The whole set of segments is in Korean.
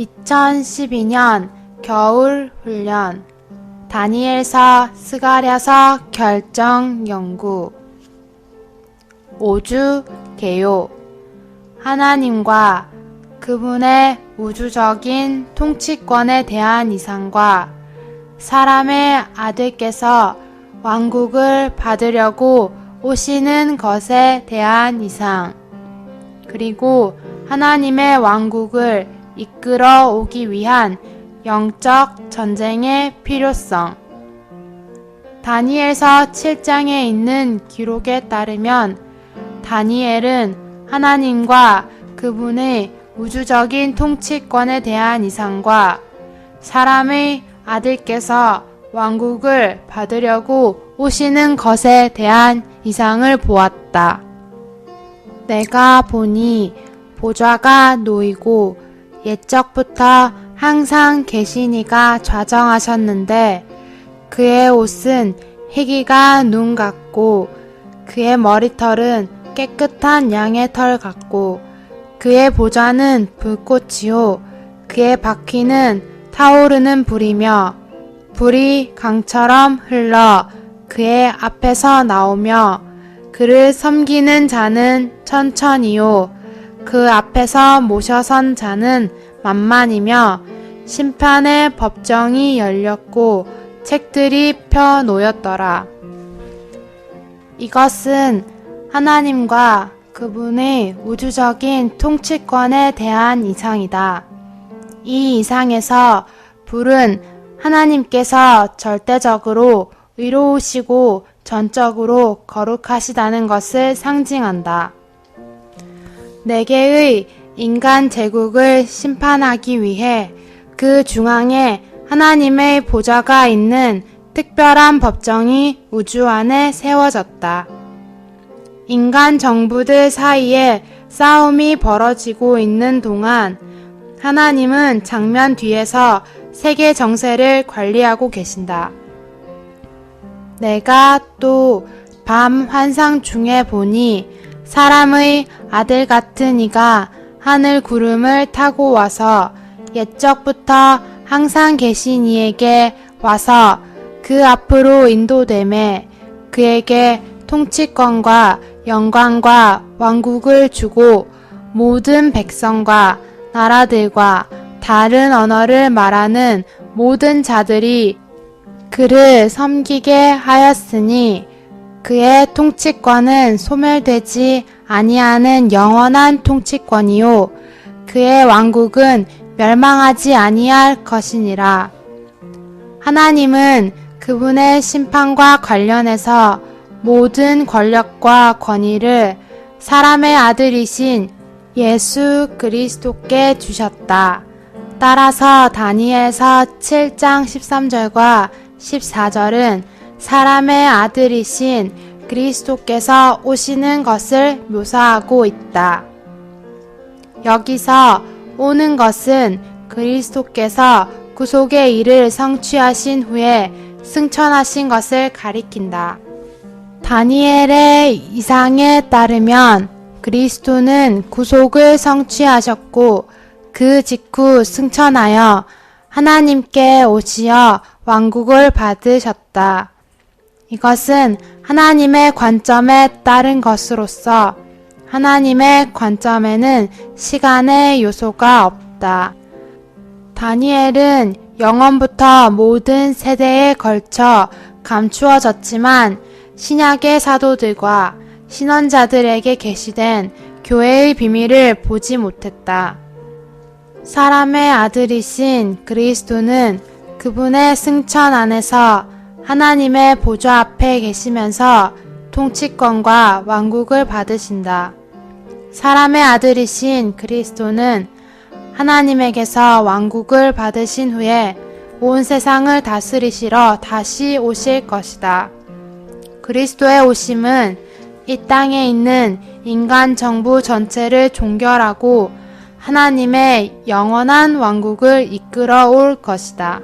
2012년 겨울 훈련 다니엘서 스가랴서 결정 연구 5주 개요 하나님과 그분의 우주적인 통치권에 대한 이상과 사람의 아들께서 왕국을 받으려고 오시는 것에 대한 이상 그리고 하나님의 왕국을 이끌어 오기 위한 영적 전쟁의 필요성. 다니엘서 7장에 있는 기록에 따르면 다니엘은 하나님과 그분의 우주적인 통치권에 대한 이상과 사람의 아들께서 왕국을 받으려고 오시는 것에 대한 이상을 보았다. 내가 보니 보좌가 놓이고 옛적부터 항상 계시니가 좌정하셨는데 그의 옷은 희기가 눈 같고 그의 머리털은 깨끗한 양의 털 같고 그의 보좌는 불꽃이요 그의 바퀴는 타오르는 불이며 불이 강처럼 흘러 그의 앞에서 나오며 그를 섬기는 자는 천천히요 그 앞에서 모셔선 자는 만만이며 심판의 법정이 열렸고 책들이 펴 놓였더라. 이것은 하나님과 그분의 우주적인 통치권에 대한 이상이다. 이 이상에서 불은 하나님께서 절대적으로 의로우시고 전적으로 거룩하시다는 것을 상징한다. 네 개의 인간 제국을 심판하기 위해 그 중앙에 하나님의 보좌가 있는 특별한 법정이 우주 안에 세워졌다. 인간 정부들 사이에 싸움이 벌어지고 있는 동안 하나님은 장면 뒤에서 세계 정세를 관리하고 계신다. 내가 또 밤 환상 중에 보니 사람의 아들 같은 이가 하늘 구름을 타고 와서 옛적부터 항상 계신 이에게 와서 그 앞으로 인도되매 그에게 통치권과 영광과 왕국을 주고 모든 백성과 나라들과 다른 언어를 말하는 모든 자들이 그를 섬기게 하였으니 그의 통치권은 소멸되지 아니하는 영원한 통치권이요 그의 왕국은 멸망하지 아니할 것이니라. 하나님은 그분의 심판과 관련해서 모든 권력과 권위를 사람의 아들이신 예수 그리스도께 주셨다. 따라서 다니엘서 7장 13절과 14절은 사람의 아들이신 그리스도께서 오시는 것을 묘사하고 있다. 여기서 오는 것은 그리스도께서 구속의 일을 성취하신 후에 승천하신 것을 가리킨다. 다니엘의 이상에 따르면 그리스도는 구속을 성취하셨고 그 직후 승천하여 하나님께 오시어 왕국을 받으셨다. 이것은 하나님의 관점에 따른 것으로서 하나님의 관점에는 시간의 요소가 없다. 다니엘은 영원부터 모든 세대에 걸쳐 감추어졌지만 신약의 사도들과 신원자들에게 계시된 교회의 비밀을 보지 못했다. 사람의 아들이신 그리스도는 그분의 승천 안에서 하나님의 보좌 앞에 계시면서 통치권과 왕국을 받으신다. 사람의 아들이신 그리스도는 하나님에게서 왕국을 받으신 후에 온 세상을 다스리시러 다시 오실 것이다. 그리스도의 오심은 이 땅에 있는 인간 정부 전체를 종결하고 하나님의 영원한 왕국을 이끌어 올 것이다.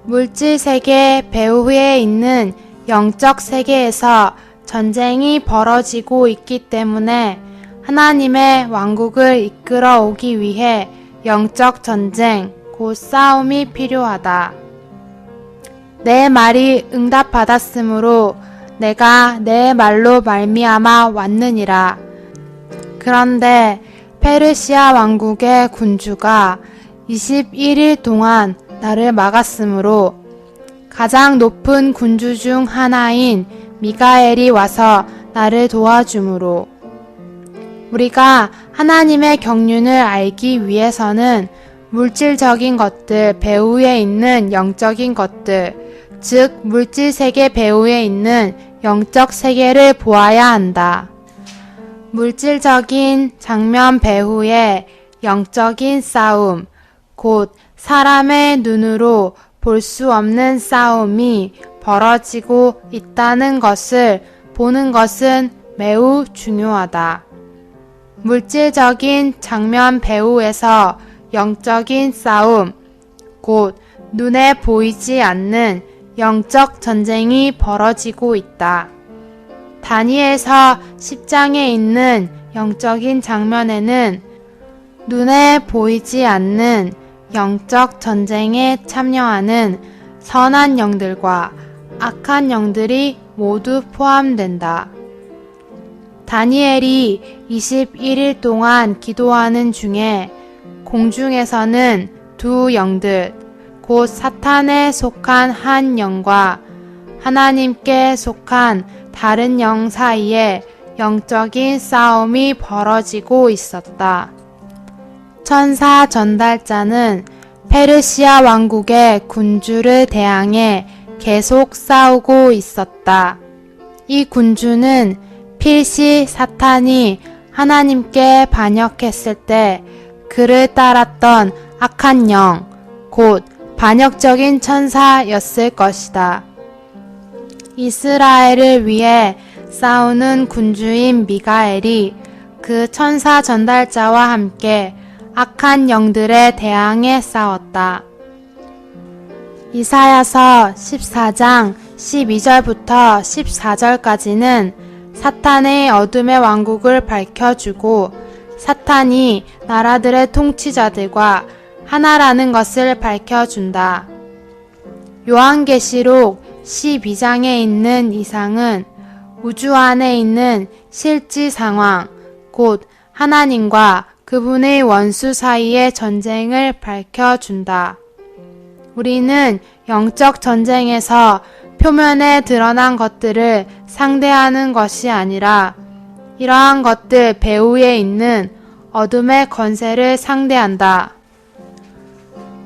물질 세계 배후에 있는 영적 세계에서 전쟁이 벌어지고 있기 때문에 하나님의 왕국을 이끌어 오기 위해 영적 전쟁, 곧 싸움이 필요하다. 내 말이 응답받았으므로 내가 내 말로 말미암아 왔느니라. 그런데 페르시아 왕국의 군주가 21일 동안 나를 막았으므로 가장 높은 군주 중 하나인 미가엘이 와서 나를 도와주므로 우리가 하나님의 경륜을 알기 위해서는 물질적인 것들 배후에 있는 영적인 것들, 즉 물질 세계 배후에 있는 영적 세계를 보아야 한다. 물질적인 장면 배후에 영적인 싸움, 곧 사람의 눈으로 볼 수 없는 싸움이 벌어지고 있다는 것을 보는 것은 매우 중요하다. 물질적인 장면 배후에서 영적인 싸움, 곧 눈에 보이지 않는 영적 전쟁이 벌어지고 있다. 다니엘서 10장에 있는 영적인 장면에는 눈에 보이지 않는 영적 전쟁에 참여하는 선한 영들과 악한 영들이 모두 포함된다. 다니엘이 21일 동안 기도하는 중에 공중에서는 두 영들, 곧 사탄에 속한 한 영과 하나님께 속한 다른 영 사이에 영적인 싸움이 벌어지고 있었다. 천사 전달자는 페르시아 왕국의 군주를 대항해 계속 싸우고 있었다. 이 군주는 필시 사탄이 하나님께 반역했을 때 그를 따랐던 악한 영, 곧 반역적인 천사였을 것이다. 이스라엘을 위해 싸우는 군주인 미가엘이 그 천사 전달자와 함께 악한 영들에 대항해 싸웠다. 이사야서 14장 12절부터 14절까지는 사탄의 어둠의 왕국을 밝혀주고 사탄이 나라들의 통치자들과 하나라는 것을 밝혀준다. 요한계시록 12장에 있는 이상은 우주 안에 있는 실제 상황, 곧 하나님과 그분의 원수 사이의 전쟁을 밝혀준다. 우리는 영적 전쟁에서 표면에 드러난 것들을 상대하는 것이 아니라 이러한 것들 배후에 있는 어둠의 권세를 상대한다.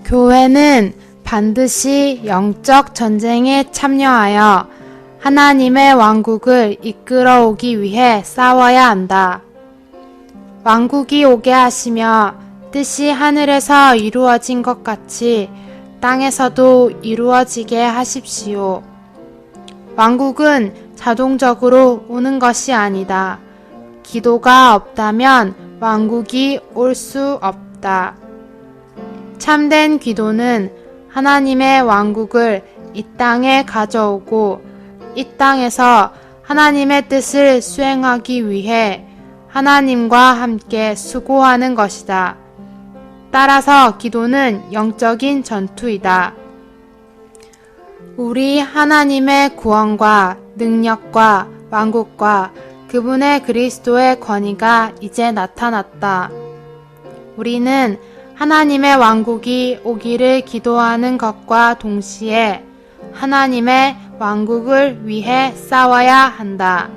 교회는 반드시 영적 전쟁에 참여하여 하나님의 왕국을 이끌어오기 위해 싸워야 한다. 왕국이 오게 하시며 뜻이 하늘에서 이루어진 것 같이 땅에서도 이루어지게 하십시오. 왕국은 자동적으로 오는 것이 아니다. 기도가 없다면 왕국이 올 수 없다. 참된 기도는 하나님의 왕국을 이 땅에 가져오고 이 땅에서 하나님의 뜻을 수행하기 위해 하나님과 함께 수고하는 것이다. 따라서 기도는 영적인 전투이다. 우리 하나님의 구원과 능력과 왕국과 그분의 그리스도의 권위가 이제 나타났다. 우리는 하나님의 왕국이 오기를 기도하는 것과 동시에 하나님의 왕국을 위해 싸워야 한다.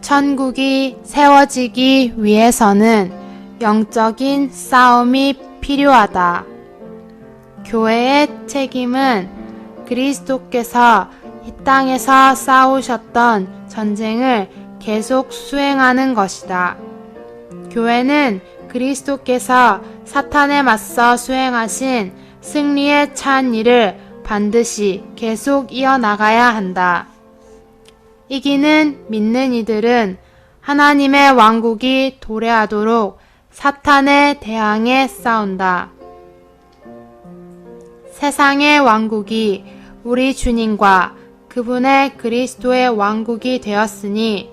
천국이 세워지기 위해서는 영적인 싸움이 필요하다. 교회의 책임은 그리스도께서 이 땅에서 싸우셨던 전쟁을 계속 수행하는 것이다. 교회는 그리스도께서 사탄에 맞서 수행하신 승리의 찬 일을 반드시 계속 이어나가야 한다. 이기는 믿는 이들은 하나님의 왕국이 도래하도록 사탄에 대항해 싸운다. 세상의 왕국이 우리 주님과 그분의 그리스도의 왕국이 되었으니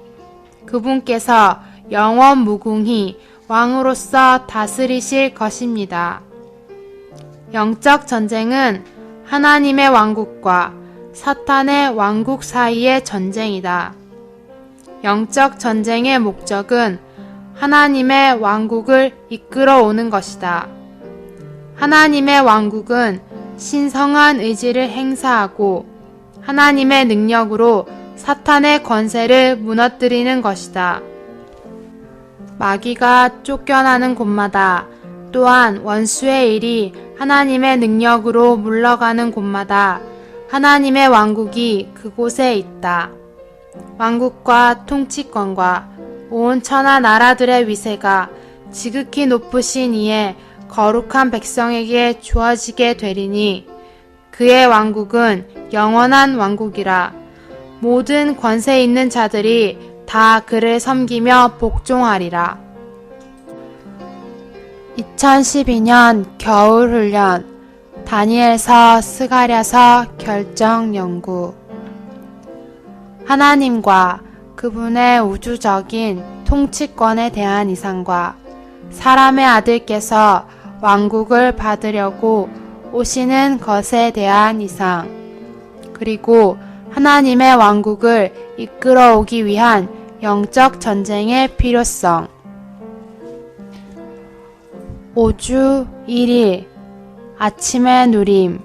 그분께서 영원 무궁히 왕으로서 다스리실 것입니다. 영적 전쟁은 하나님의 왕국과 사탄의 왕국 사이의 전쟁이다. 영적 전쟁의 목적은 하나님의 왕국을 이끌어오는 것이다. 하나님의 왕국은 신성한 의지를 행사하고 하나님의 능력으로 사탄의 권세를 무너뜨리는 것이다. 마귀가 쫓겨나는 곳마다 또한 원수의 일이 하나님의 능력으로 물러가는 곳마다 하나님의 왕국이 그곳에 있다. 왕국과 통치권과 온 천하 나라들의 위세가 지극히 높으신 이의 거룩한 백성에게 주어지게 되리니 그의 왕국은 영원한 왕국이라. 모든 권세 있는 자들이 다 그를 섬기며 복종하리라. 2012년 겨울훈련 다니엘서 스가랴서 결정 연구. 하나님과 그분의 우주적인 통치권에 대한 이상과 사람의 아들께서 왕국을 받으려고 오시는 것에 대한 이상, 그리고 하나님의 왕국을 이끌어오기 위한 영적 전쟁의 필요성. 5주 1일 아침의 누림.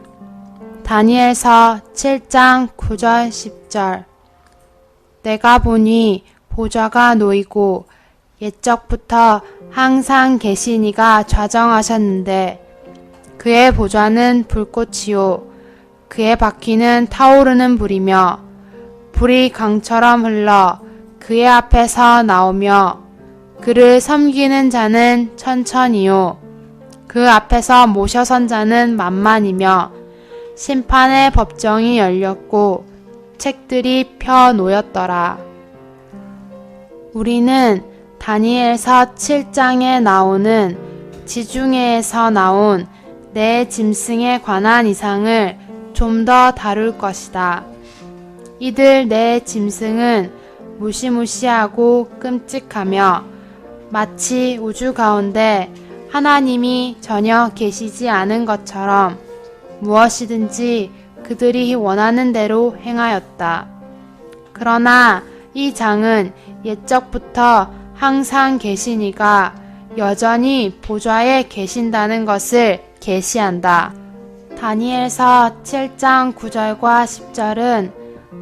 다니엘서 7장 9절 10절. 내가 보니 보좌가 놓이고 옛적부터 항상 계신 이가 좌정하셨는데 그의 보좌는 불꽃이요 그의 바퀴는 타오르는 불이며 불이 강처럼 흘러 그의 앞에서 나오며 그를 섬기는 자는 천천히요 그 앞에서 모셔선 자는 만만이며 심판의 법정이 열렸고 책들이 펴 놓였더라. 우리는 다니엘서 7장에 나오는 지중해에서 나온 네 짐승에 관한 이상을 좀 더 다룰 것이다. 이들 네 짐승은 무시무시하고 끔찍하며 마치 우주 가운데 하나님이 전혀 계시지 않은 것처럼 무엇이든지 그들이 원하는 대로 행하였다. 그러나 이 장은 옛적부터 항상 계신 이가 여전히 보좌에 계신다는 것을 계시한다. 다니엘서 7장 9절과 10절은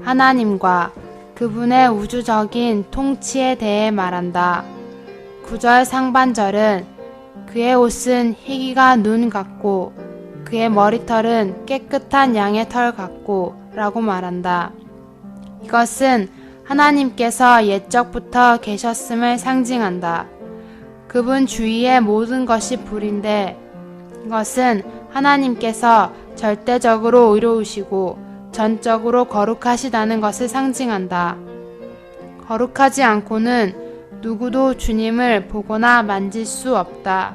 하나님과 그분의 우주적인 통치에 대해 말한다. 9절 상반절은 그의 옷은 희기가 눈 같고 그의 머리털은 깨끗한 양의 털 같고 라고 말한다. 이것은 하나님께서 옛적부터 계셨음을 상징한다. 그분 주위의 모든 것이 불인데 이것은 하나님께서 절대적으로 의로우시고 전적으로 거룩하시다는 것을 상징한다. 거룩하지 않고는 누구도 주님을 보거나 만질 수 없다.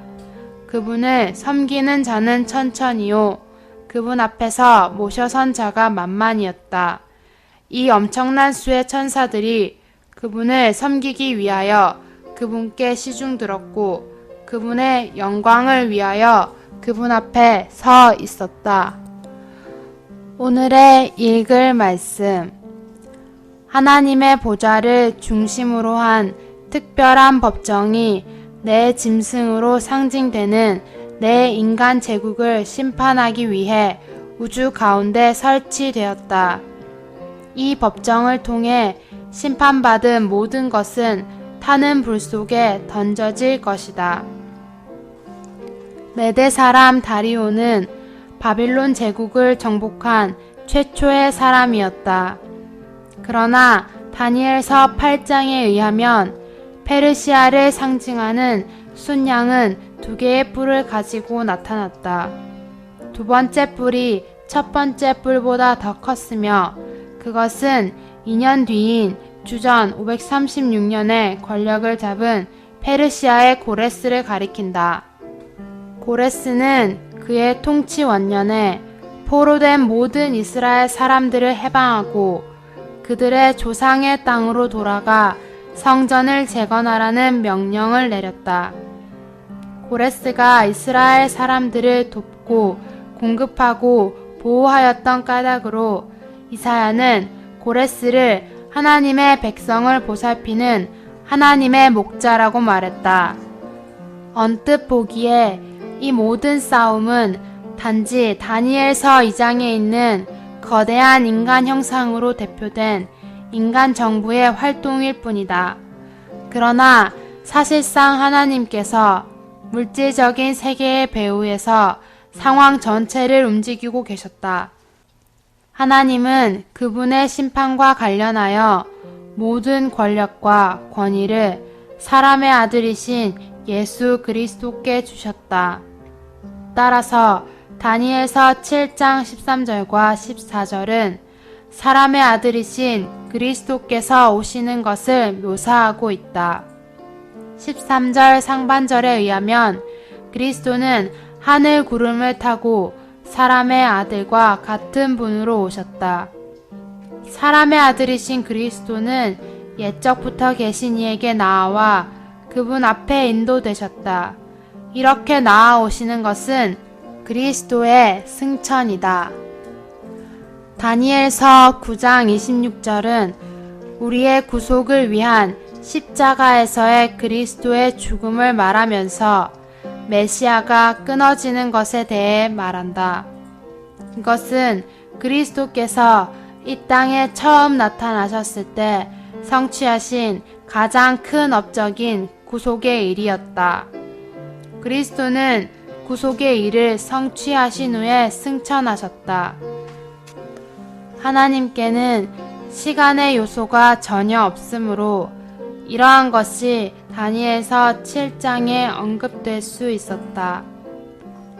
그분을 섬기는 자는 천천히요. 그분 앞에서 모셔선 자가 만만이었다. 이 엄청난 수의 천사들이 그분을 섬기기 위하여 그분께 시중들었고 그분의 영광을 위하여 그분 앞에 서 있었다. 오늘의 읽을 말씀. 하나님의 보좌를 중심으로 한 특별한 법정이 내 짐승으로 상징되는 내 인간 제국을 심판하기 위해 우주 가운데 설치되었다. 이 법정을 통해 심판받은 모든 것은 타는 불 속에 던져질 것이다. 메대 사람 다리오는 바빌론 제국을 정복한 최초의 사람이었다. 그러나 다니엘서 8장에 의하면 페르시아를 상징하는 순양은 2개의 뿔을 가지고 나타났다. 두 번째 뿔이 첫 번째 뿔보다 더 컸으며 그것은 2년 뒤인 주전 536년에 권력을 잡은 페르시아의 고레스를 가리킨다. 고레스는 그의 통치 원년에 포로된 모든 이스라엘 사람들을 해방하고 그들의 조상의 땅으로 돌아가 성전을 재건하라는 명령을 내렸다. 고레스가 이스라엘 사람들을 돕고 공급하고 보호하였던 까닭으로 이사야는 고레스를 하나님의 백성을 보살피는 하나님의 목자라고 말했다. 언뜻 보기에 이 모든 싸움은 단지 다니엘서 2장에 있는 거대한 인간 형상으로 대표된 인간 정부의 활동일 뿐이다. 그러나 사실상 하나님께서 물질적인 세계의 배후에서 상황 전체를 움직이고 계셨다. 하나님은 그분의 심판과 관련하여 모든 권력과 권위를 사람의 아들이신 예수 그리스도께 주셨다. 따라서 다니엘서 7장 13절과 14절은 사람의 아들이신 그리스도께서 오시는 것을 묘사하고 있다. 13절 상반절에 의하면 그리스도는 하늘 구름을 타고 사람의 아들과 같은 분으로 오셨다. 사람의 아들이신 그리스도는 옛적부터 계신 이에게 나아와 그분 앞에 인도되셨다. 이렇게 나아오시는 것은 그리스도의 승천이다. 다니엘서 9장 26절은 우리의 구속을 위한 십자가에서의 그리스도의 죽음을 말하면서 메시아가 끊어지는 것에 대해 말한다. 이것은 그리스도께서 이 땅에 처음 나타나셨을 때 성취하신 가장 큰 업적인 구속의 일이었다. 그리스도는 구속의 일을 성취하신 후에 승천하셨다. 하나님께는 시간의 요소가 전혀 없으므로 이러한 것이 다니엘서 7장에 언급될 수 있었다.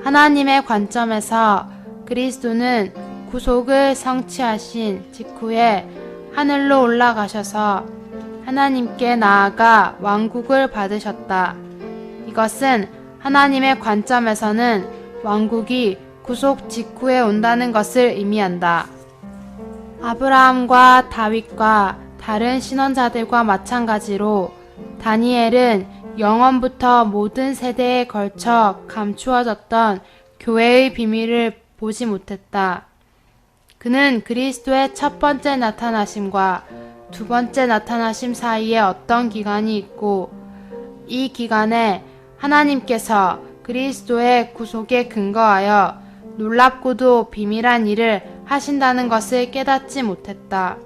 하나님의 관점에서 그리스도는 구속을 성취하신 직후에 하늘로 올라가셔서 하나님께 나아가 왕국을 받으셨다. 이것은 하나님의 관점에서는 왕국이 구속 직후에 온다는 것을 의미한다. 아브라함과 다윗과 다른 신원자들과 마찬가지로 다니엘은 영원부터 모든 세대에 걸쳐 감추어졌던 교회의 비밀을 보지 못했다. 그는 그리스도의 첫 번째 나타나심과 두 번째 나타나심 사이에 어떤 기간이 있고 이 기간에 하나님께서 그리스도의 구속에 근거하여 놀랍고도 비밀한 일을 하신다는 것을 깨닫지 못했다.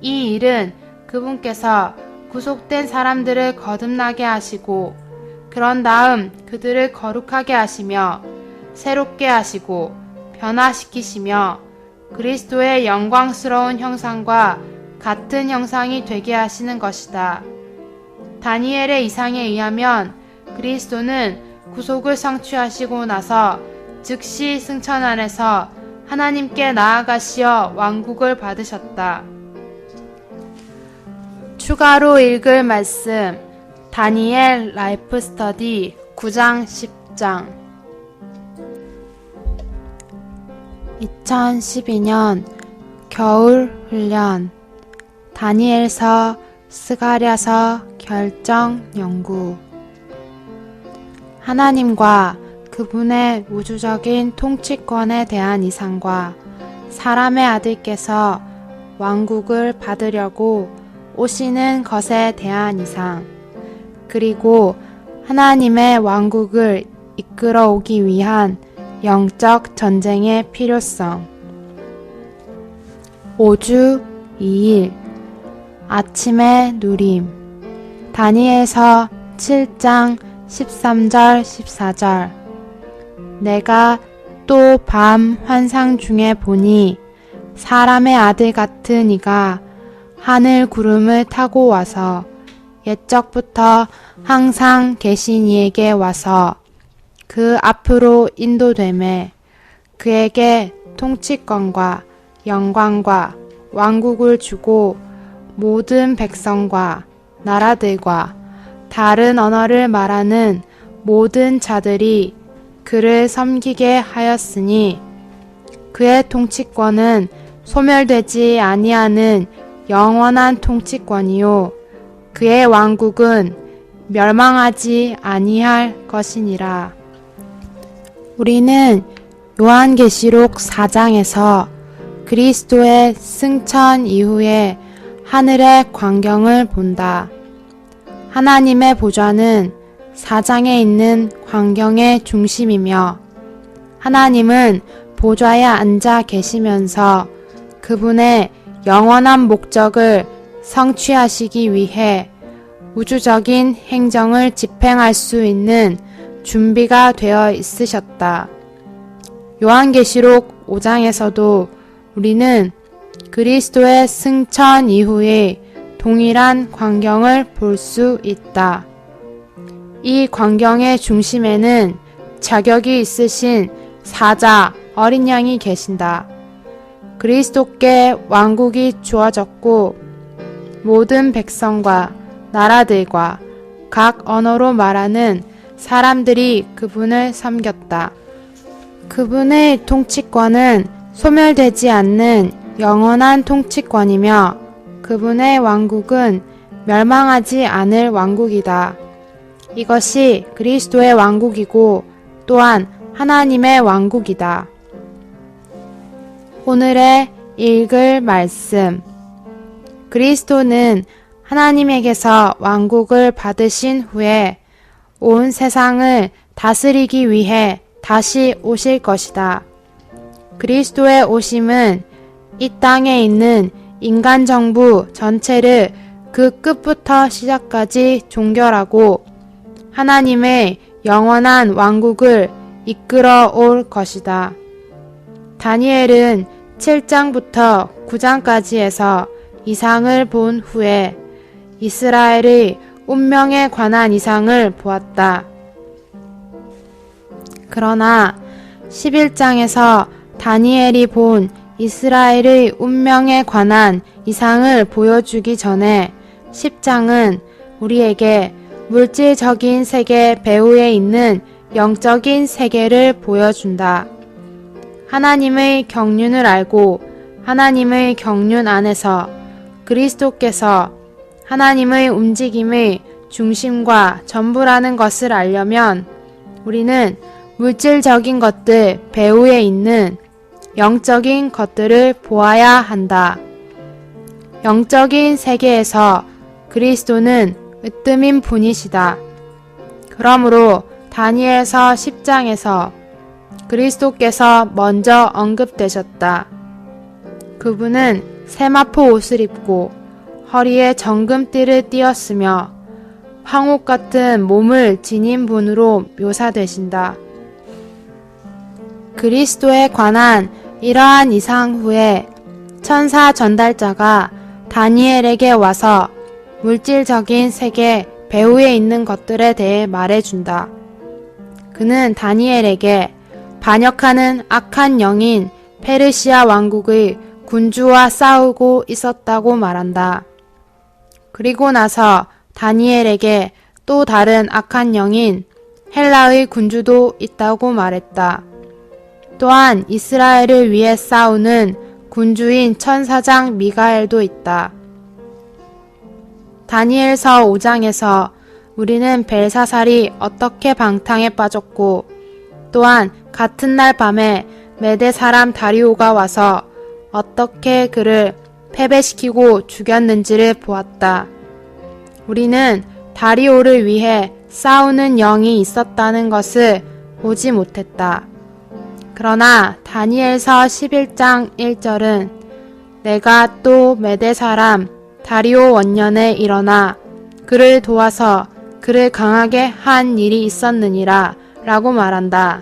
이 일은 그분께서 구속된 사람들을 거듭나게 하시고 그런 다음 그들을 거룩하게 하시며 새롭게 하시고 변화시키시며 그리스도의 영광스러운 형상과 같은 형상이 되게 하시는 것이다. 다니엘의 이상에 의하면 그리스도는 구속을 성취하시고 나서 즉시 승천 안에서 하나님께 나아가시어 왕국을 받으셨다. 추가로 읽을 말씀 다니엘 라이프 스터디 9장 10장 2012년 겨울 훈련 다니엘서 스가랴서 결정 연구 하나님과 그분의 우주적인 통치권에 대한 이상과 사람의 아들께서 왕국을 받으려고 오시는 것에 대한 이상, 그리고 하나님의 왕국을 이끌어오기 위한 영적 전쟁의 필요성. 5주 2일 아침의 누림 다니엘서 7장 13절 14절 내가 또 밤 환상 중에 보니 사람의 아들 같은 이가 하늘 구름을 타고 와서 옛적부터 항상 계신 이에게 와서 그 앞으로 인도되매 그에게 통치권과 영광과 왕국을 주고 모든 백성과 나라들과 다른 언어를 말하는 모든 자들이 그를 섬기게 하였으니 그의 통치권은 소멸되지 아니하는 영원한 통치권이요 그의 왕국은 멸망하지 아니할 것이니라. 우리는 요한계시록 4장에서 그리스도의 승천 이후에 하늘의 광경을 본다. 하나님의 보좌는 4장에 있는 광경의 중심이며 하나님은 보좌에 앉아 계시면서 그분의 영원한 목적을 성취하시기 위해 우주적인 행정을 집행할 수 있는 준비가 되어 있으셨다. 요한계시록 5장에서도 우리는 그리스도의 승천 이후에 동일한 광경을 볼 수 있다. 이 광경의 중심에는 자격이 있으신 사자 어린 양이 계신다. 그리스도께 왕국이 주어졌고 모든 백성과 나라들과 각 언어로 말하는 사람들이 그분을 섬겼다. 그분의 통치권은 소멸되지 않는 영원한 통치권이며 그분의 왕국은 멸망하지 않을 왕국이다. 이것이 그리스도의 왕국이고 또한 하나님의 왕국이다. 오늘의 읽을 말씀. 그리스도는 하나님에게서 왕국을 받으신 후에 온 세상을 다스리기 위해 다시 오실 것이다. 그리스도의 오심은 이 땅에 있는 인간 정부 전체를 그 끝부터 시작까지 종결하고 하나님의 영원한 왕국을 이끌어 올 것이다. 다니엘은 7장부터 9장까지 해서 이상을 본 후에 이스라엘의 운명에 관한 이상을 보았다. 그러나 11장에서 다니엘이 본 이스라엘의 운명에 관한 이상을 보여주기 전에 10장은 우리에게 물질적인 세계 배후에 있는 영적인 세계를 보여준다. 하나님의 경륜을 알고 하나님의 경륜 안에서 그리스도께서 하나님의 움직임의 중심과 전부라는 것을 알려면 우리는 물질적인 것들 배후에 있는 영적인 것들을 보아야 한다. 영적인 세계에서 그리스도는 으뜸인 분이시다. 그러므로 다니엘서 10장에서 그리스도께서 먼저 언급되셨다. 그분은 세마포 옷을 입고 허리에 정금띠를 띠었으며 황옥 같은 몸을 지닌 분으로 묘사되신다. 그리스도에 관한 이러한 이상 후에 천사 전달자가 다니엘에게 와서 물질적인 세계 배후에 있는 것들에 대해 말해준다. 그는 다니엘에게 반역하는 악한 영인 페르시아 왕국의 군주와 싸우고 있었다고 말한다. 그리고 나서 다니엘에게 또 다른 악한 영인 헬라의 군주도 있다고 말했다. 또한 이스라엘을 위해 싸우는 군주인 천사장 미가엘도 있다. 다니엘서 5장에서 우리는 벨사살이 어떻게 방탕에 빠졌고 또한 같은 날 밤에 메대 사람 다리오가 와서 어떻게 그를 패배시키고 죽였는지를 보았다. 우리는 다리오를 위해 싸우는 영이 있었다는 것을 보지 못했다. 그러나 다니엘서 11장 1절은 내가 또 메대 사람 다리오 원년에 일어나 그를 도와서 그를 강하게 한 일이 있었느니라 라고 말한다.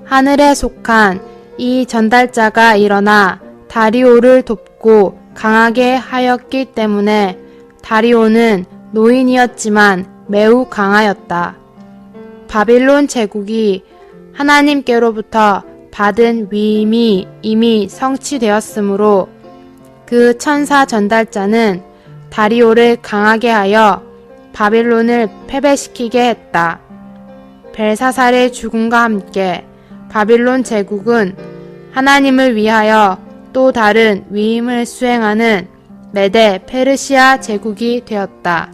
하늘에 속한 이 전달자가 일어나 다리오를 돕고 강하게 하였기 때문에 다리오는 노인이었지만 매우 강하였다. 바빌론 제국이 하나님께로부터 받은 위임이 이미 성취되었으므로 그 천사 전달자는 다리오를 강하게 하여 바빌론을 패배시키게 했다. 벨사살의 죽음과 함께 바빌론 제국은 하나님을 위하여 또 다른 위임을 수행하는 메데 페르시아 제국이 되었다.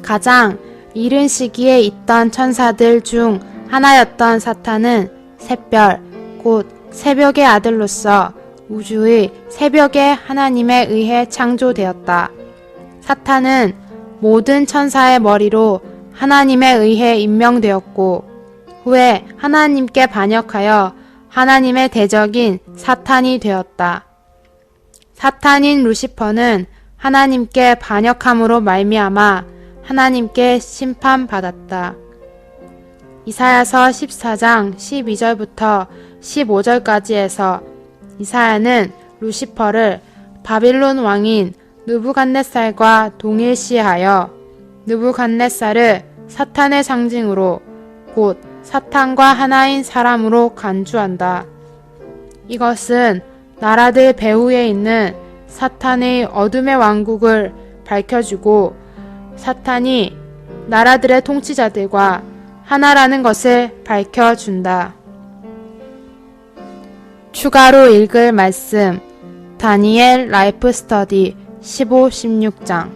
가장 이른 시기에 있던 천사들 중 하나였던 사탄은 샛별, 곧 새벽의 아들로서 우주의 새벽에 하나님에 의해 창조되었다. 사탄은 모든 천사의 머리로 하나님에 의해 임명되었고 후에 하나님께 반역하여 하나님의 대적인 사탄이 되었다. 사탄인 루시퍼는 하나님께 반역함으로 말미암아 하나님께 심판받았다. 이사야서 14장 12절부터 15절까지에서 이사야는 루시퍼를 바빌론 왕인 느부갓네살과 동일시하여 느부갓네살을 사탄의 상징으로 곧 사탄과 하나인 사람으로 간주한다. 이것은 나라들 배후에 있는 사탄의 어둠의 왕국을 밝혀주고 사탄이 나라들의 통치자들과 하나라는 것을 밝혀준다. 추가로 읽을 말씀 다니엘 라이프 스터디 15, 16장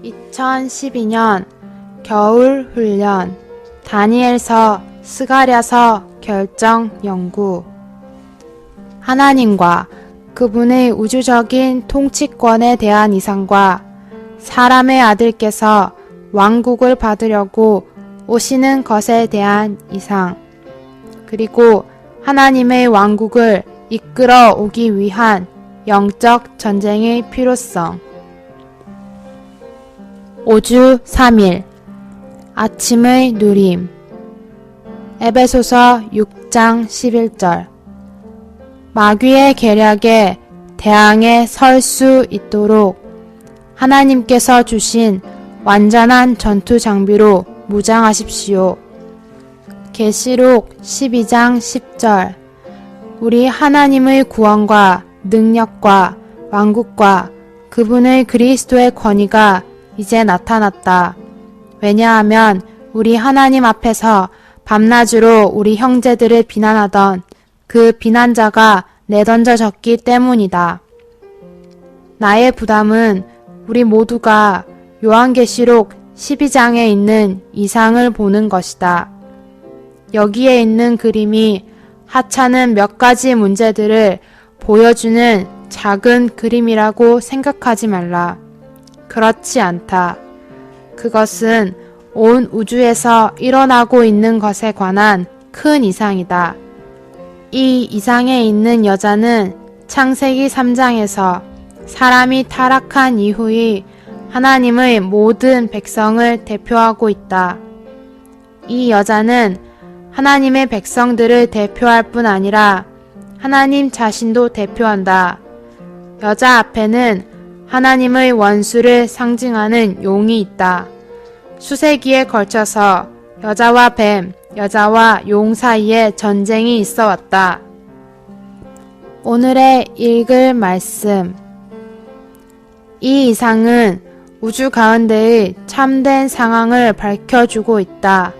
2012년 겨울 훈련 다니엘서 스가랴서 결정 연구 하나님과 그분의 우주적인 통치권에 대한 이상과 사람의 아들께서 왕국을 받으려고 오시는 것에 대한 이상 그리고 하나님의 왕국을 이끌어 오기 위한 영적 전쟁의 필요성 5주 3일 아침의 누림 에베소서 6장 11절 마귀의 계략에 대항해 설 수 있도록 하나님께서 주신 완전한 전투 장비로 무장하십시오. 계시록 12장 10절 우리 하나님의 구원과 능력과 왕국과 그분의 그리스도의 권위가 이제 나타났다. 왜냐하면 우리 하나님 앞에서 밤낮으로 우리 형제들을 비난하던 그 비난자가 내던져졌기 때문이다. 나의 부담은 우리 모두가 요한계시록 12장에 있는 이상을 보는 것이다. 여기에 있는 그림이 하찮은 몇 가지 문제들을 보여주는 작은 그림이라고 생각하지 말라. 그렇지 않다. 그것은 온 우주에서 일어나고 있는 것에 관한 큰 이상이다. 이 이상에 있는 여자는 창세기 3장에서 사람이 타락한 이후의 하나님의 모든 백성을 대표하고 있다. 이 여자는 하나님의 백성들을 대표할 뿐 아니라 하나님 자신도 대표한다. 여자 앞에는 하나님의 원수를 상징하는 용이 있다. 수세기에 걸쳐서 여자와 뱀, 여자와 용 사이에 전쟁이 있어 왔다. 오늘의 읽을 말씀 이 이상은 우주 가운데의 참된 상황을 밝혀주고 있다.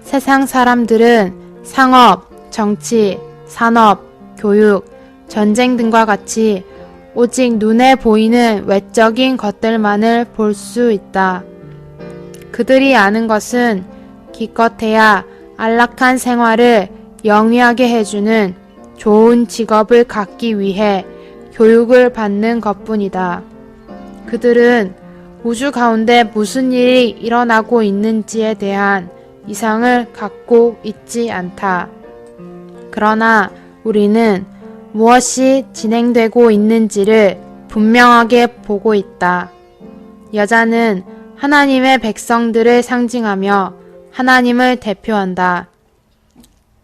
세상 사람들은 상업, 정치, 산업, 교육, 전쟁 등과 같이 오직 눈에 보이는 외적인 것들만을 볼 수 있다. 그들이 아는 것은 기껏해야 안락한 생활을 영위하게 해주는 좋은 직업을 갖기 위해 교육을 받는 것뿐이다. 그들은 우주 가운데 무슨 일이 일어나고 있는지에 대한 이상을 갖고 있지 않다. 그러나 우리는 무엇이 진행되고 있는지를 분명하게 보고 있다. 여자는 하나님의 백성들을 상징하며 하나님을 대표한다.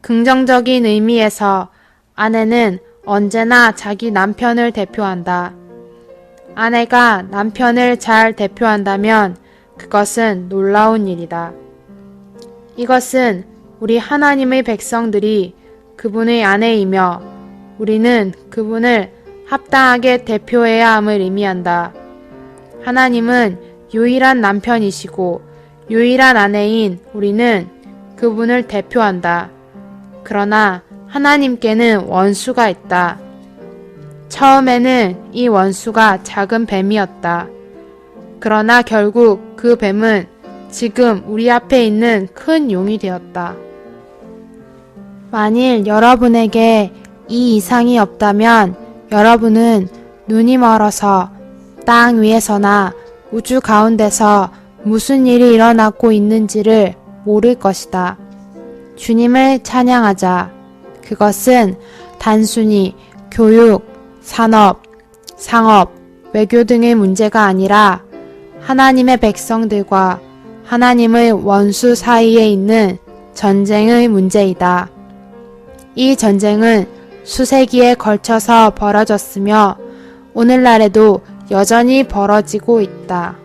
긍정적인 의미에서 아내는 언제나 자기 남편을 대표한다. 아내가 남편을 잘 대표한다면 그것은 놀라운 일이다. 이것은 우리 하나님의 백성들이 그분의 아내이며 우리는 그분을 합당하게 대표해야 함을 의미한다. 하나님은 유일한 남편이시고 유일한 아내인 우리는 그분을 대표한다. 그러나 하나님께는 원수가 있다. 처음에는 이 원수가 작은 뱀이었다. 그러나 결국 그 뱀은 지금 우리 앞에 있는 큰 용이 되었다. 만일 여러분에게 이 이상이 없다면 여러분은 눈이 멀어서 땅 위에서나 우주 가운데서 무슨 일이 일어나고 있는지를 모를 것이다. 주님을 찬양하자. 그것은 단순히 교육, 산업, 상업, 외교 등의 문제가 아니라 하나님의 백성들과 하나님의 원수 사이에 있는 전쟁의 문제이다. 이 전쟁은 수세기에 걸쳐서 벌어졌으며 오늘날에도 여전히 벌어지고 있다.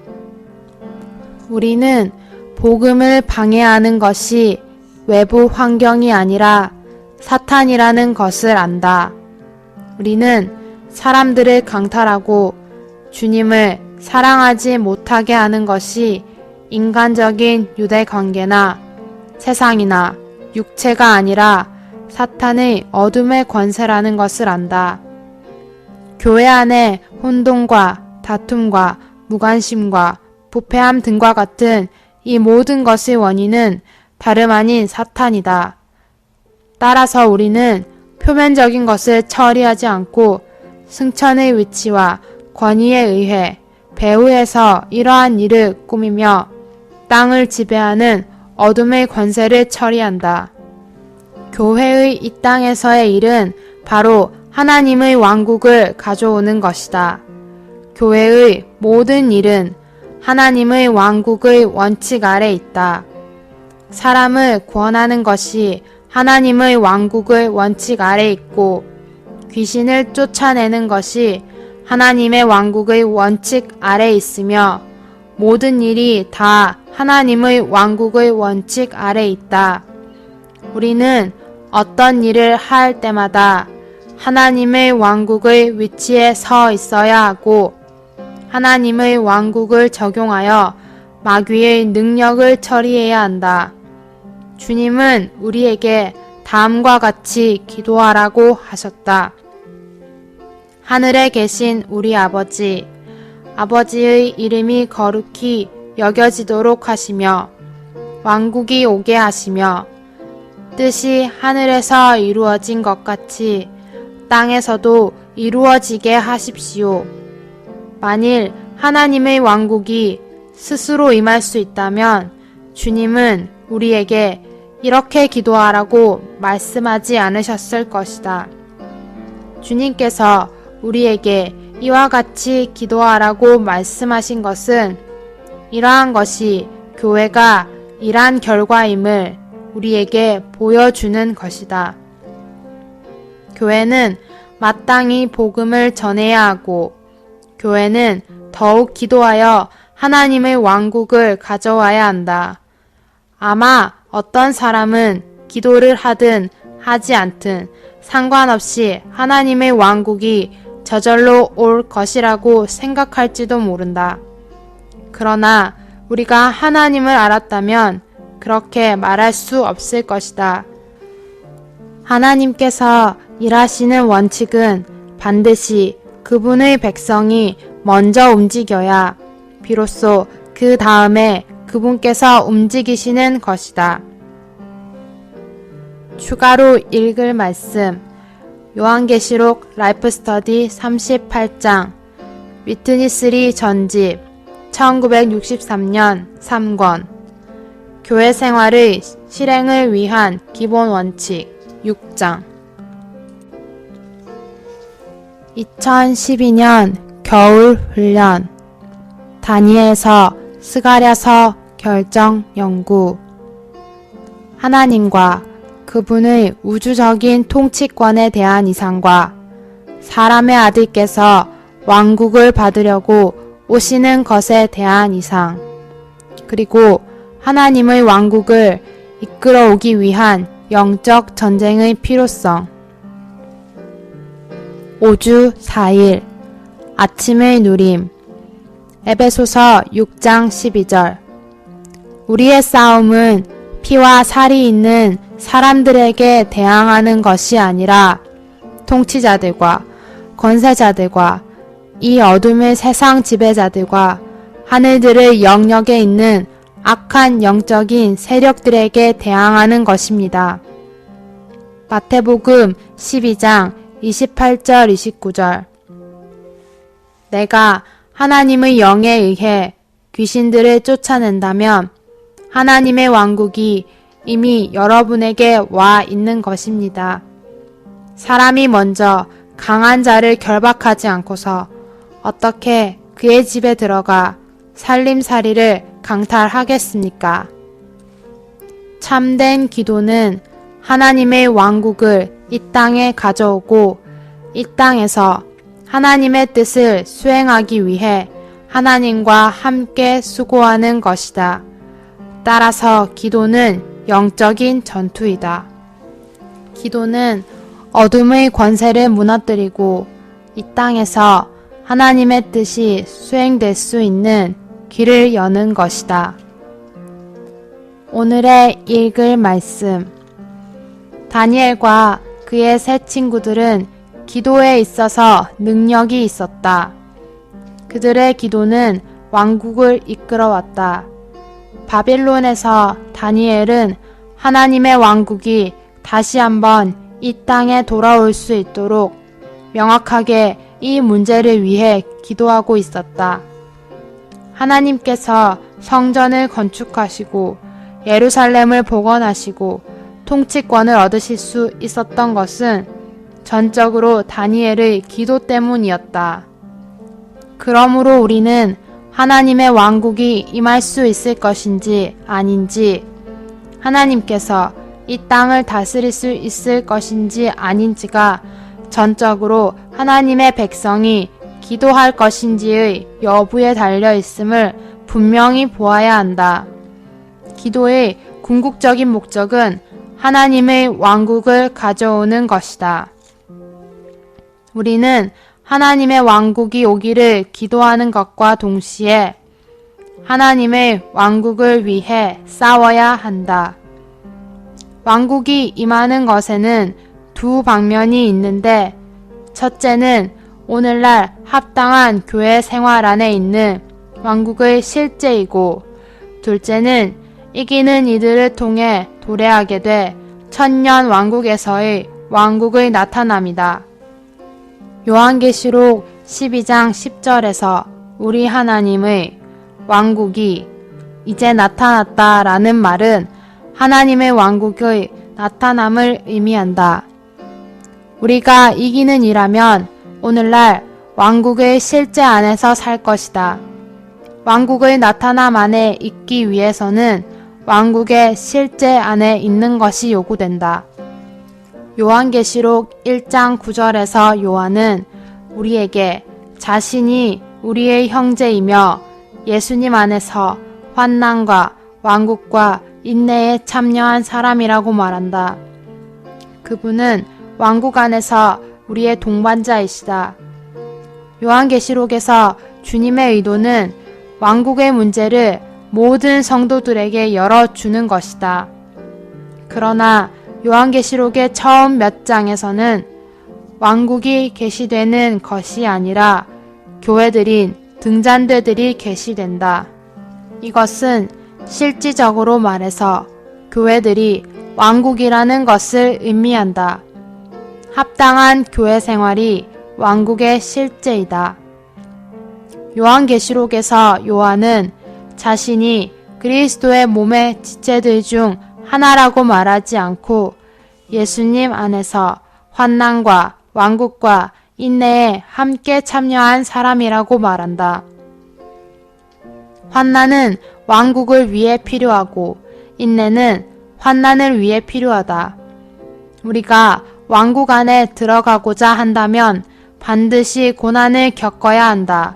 우리는 복음을 방해하는 것이 외부 환경이 아니라 사탄이라는 것을 안다. 우리는 사람들을 강탈하고 주님을 사랑하지 못하게 하는 것이 인간적인 유대 관계나 세상이나 육체가 아니라 사탄의 어둠의 권세라는 것을 안다. 교회 안에 혼돈과 다툼과 무관심과 부패함 등과 같은 이 모든 것의 원인은 다름 아닌 사탄이다. 따라서 우리는 표면적인 것을 처리하지 않고 승천의 위치와 권위에 의해 배후에서 이러한 일을 꾸미며 땅을 지배하는 어둠의 권세를 처리한다. 교회의 이 땅에서의 일은 바로 하나님의 왕국을 가져오는 것이다. 교회의 모든 일은 하나님의 왕국의 원칙 아래 있다. 사람을 구원하는 것이 하나님의 왕국의 원칙 아래 있고 귀신을 쫓아내는 것이 하나님의 왕국의 원칙 아래 있으며 모든 일이 다 하나님의 왕국의 원칙 아래 있다. 우리는 어떤 일을 할 때마다 하나님의 왕국의 위치에 서 있어야 하고 하나님의 왕국을 적용하여 마귀의 능력을 처리해야 한다. 주님은 우리에게 다음과 같이 기도하라고 하셨다. 하늘에 계신 우리 아버지, 아버지의 이름이 거룩히 여겨지도록 하시며 왕국이 오게 하시며 뜻이 하늘에서 이루어진 것 같이 땅에서도 이루어지게 하십시오. 만일 하나님의 왕국이 스스로 임할 수 있다면 주님은 우리에게 이렇게 기도하라고 말씀하지 않으셨을 것이다. 주님께서 우리에게 이와 같이 기도하라고 말씀하신 것은 이러한 것이 교회가 일한 결과임을 우리에게 보여주는 것이다. 교회는 마땅히 복음을 전해야 하고 교회는 더욱 기도하여 하나님의 왕국을 가져와야 한다. 아마 어떤 사람은 기도를 하든 하지 않든 상관없이 하나님의 왕국이 저절로 올 것이라고 생각할지도 모른다. 그러나 우리가 하나님을 알았다면 그렇게 말할 수 없을 것이다. 하나님께서 일하시는 원칙은 반드시 그분의 백성이 먼저 움직여야 비로소 그 다음에 그분께서 움직이시는 것이다. 추가로 읽을 말씀 요한계시록 라이프 스터디 38장 위트니스리 전집 1963년 3권 교회 생활의 실행을 위한 기본 원칙 6장 2012년 겨울 훈련 다니엘서 스가랴서 결정 연구 하나님과 그분의 우주적인 통치권에 대한 이상과 사람의 아들께서 왕국을 받으려고 오시는 것에 대한 이상 그리고 하나님의 왕국을 이끌어오기 위한 영적 전쟁의 필요성 5주 4일 아침의 누림 에베소서 6장 12절 우리의 싸움은 피와 살이 있는 사람들에게 대항하는 것이 아니라 통치자들과 권세자들과 이 어둠의 세상 지배자들과 하늘들의 영역에 있는 악한 영적인 세력들에게 대항하는 것입니다. 마태복음 12장 28절 29절. 내가 하나님의 영에 의해 귀신들을 쫓아낸다면 하나님의 왕국이 이미 여러분에게 와 있는 것입니다. 사람이 먼저 강한 자를 결박하지 않고서 어떻게 그의 집에 들어가 살림살이를 강탈하겠습니까? 참된 기도는 하나님의 왕국을 이 땅에 가져오고 이 땅에서 하나님의 뜻을 수행하기 위해 하나님과 함께 수고하는 것이다. 따라서 기도는 영적인 전투이다. 기도는 어둠의 권세를 무너뜨리고 이 땅에서 하나님의 뜻이 수행될 수 있는 길을 여는 것이다. 오늘의 읽을 말씀. 다니엘과 그의 세 친구들은 기도에 있어서 능력이 있었다. 그들의 기도는 왕국을 이끌어왔다. 바빌론에서 다니엘은 하나님의 왕국이 다시 한번 이 땅에 돌아올 수 있도록 명확하게 이 문제를 위해 기도하고 있었다. 하나님께서 성전을 건축하시고 예루살렘을 복원하시고 통치권을 얻으실 수 있었던 것은 전적으로 다니엘의 기도 때문이었다. 그러므로 우리는 하나님의 왕국이 임할 수 있을 것인지 아닌지, 하나님께서 이 땅을 다스릴 수 있을 것인지 아닌지가 전적으로 하나님의 백성이 기도할 것인지의 여부에 달려 있음을 분명히 보아야 한다. 기도의 궁극적인 목적은 하나님의 왕국을 가져오는 것이다. 우리는 하나님의 왕국이 오기를 기도하는 것과 동시에 하나님의 왕국을 위해 싸워야 한다. 왕국이 임하는 것에는 두 방면이 있는데, 첫째는 오늘날 합당한 교회 생활 안에 있는 왕국의 실제이고, 둘째는 이기는 이들을 통해 도래하게 돼 천년 왕국에서의 왕국의 나타남이다. 요한계시록 12장 10절에서 우리 하나님의 왕국이 이제 나타났다라는 말은 하나님의 왕국의 나타남을 의미한다. 우리가 이기는 이라면 오늘날 왕국의 실제 안에서 살 것이다. 왕국의 나타남 안에 있기 위해서는 왕국의 실제 안에 있는 것이 요구된다. 요한계시록 1장 9절에서 요한은 우리에게 자신이 우리의 형제이며 예수님 안에서 환난과 왕국과 인내에 참여한 사람이라고 말한다. 그분은 왕국 안에서 우리의 동반자이시다. 요한계시록에서 주님의 의도는 왕국의 문제를 모든 성도들에게 열어주는 것이다. 그러나 요한계시록의 처음 몇 장에서는 왕국이 계시되는 것이 아니라 교회들인 등잔대들이 계시된다. 이것은 실질적으로 말해서 교회들이 왕국이라는 것을 의미한다. 합당한 교회 생활이 왕국의 실제이다. 요한계시록에서 요한은 자신이 그리스도의 몸의 지체들 중 하나라고 말하지 않고 예수님 안에서 환난과 왕국과 인내에 함께 참여한 사람이라고 말한다. 환난은 왕국을 위해 필요하고 인내는 환난을 위해 필요하다. 우리가 왕국 안에 들어가고자 한다면 반드시 고난을 겪어야 한다.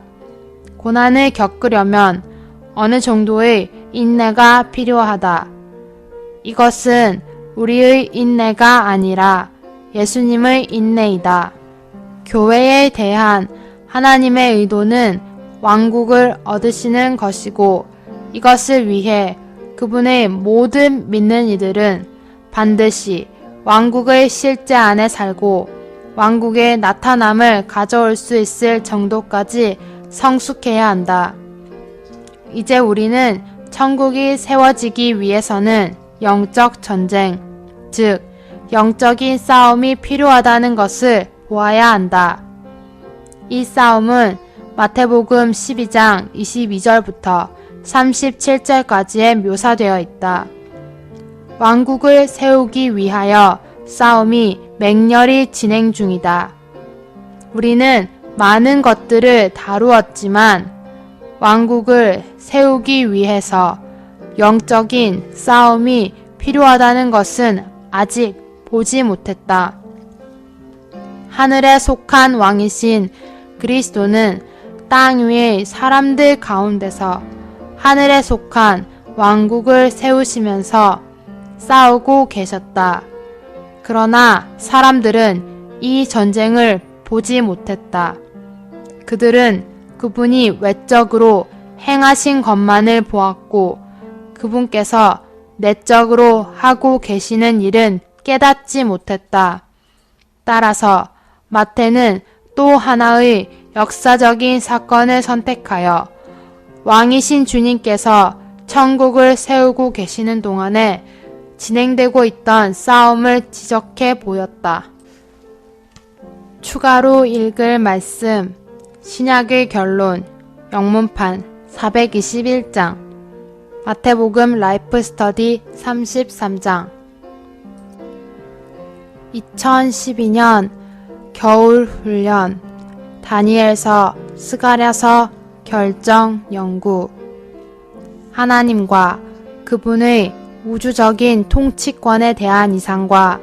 고난을 겪으려면 어느 정도의 인내가 필요하다. 이것은 우리의 인내가 아니라 예수님의 인내이다. 교회에 대한 하나님의 의도는 왕국을 얻으시는 것이고, 이것을 위해 그분의 모든 믿는 이들은 반드시 왕국의 실제 안에 살고 왕국의 나타남을 가져올 수 있을 정도까지 성숙해야 한다. 이제 우리는 천국이 세워지기 위해서는 영적 전쟁, 즉 영적인 싸움이 필요하다는 것을 보아야 한다. 이 싸움은 마태복음 12장 22절부터 37절까지에 묘사되어 있다. 왕국을 세우기 위하여 싸움이 맹렬히 진행 중이다. 우리는 많은 것들을 다루었지만 왕국을 세우기 위해서 영적인 싸움이 필요하다는 것은 아직 보지 못했다. 하늘에 속한 왕이신 그리스도는 땅 위의 사람들 가운데서 하늘에 속한 왕국을 세우시면서 싸우고 계셨다. 그러나 사람들은 이 전쟁을 보지 못했다. 그들은 그분이 외적으로 행하신 것만을 보았고 그분께서 내적으로 하고 계시는 일은 깨닫지 못했다. 따라서 마태는 또 하나의 역사적인 사건을 선택하여 왕이신 주님께서 천국을 세우고 계시는 동안에 진행되고 있던 싸움을 지적해 보였다. 추가로 읽을 말씀, 신약의 결론, 영문판 421장, 마태복음 라이프 스터디 33장. 2012년 겨울 훈련, 다니엘서, 스가랴서, 결정, 연구. 하나님과 그분의 우주적인 통치권에 대한 이상과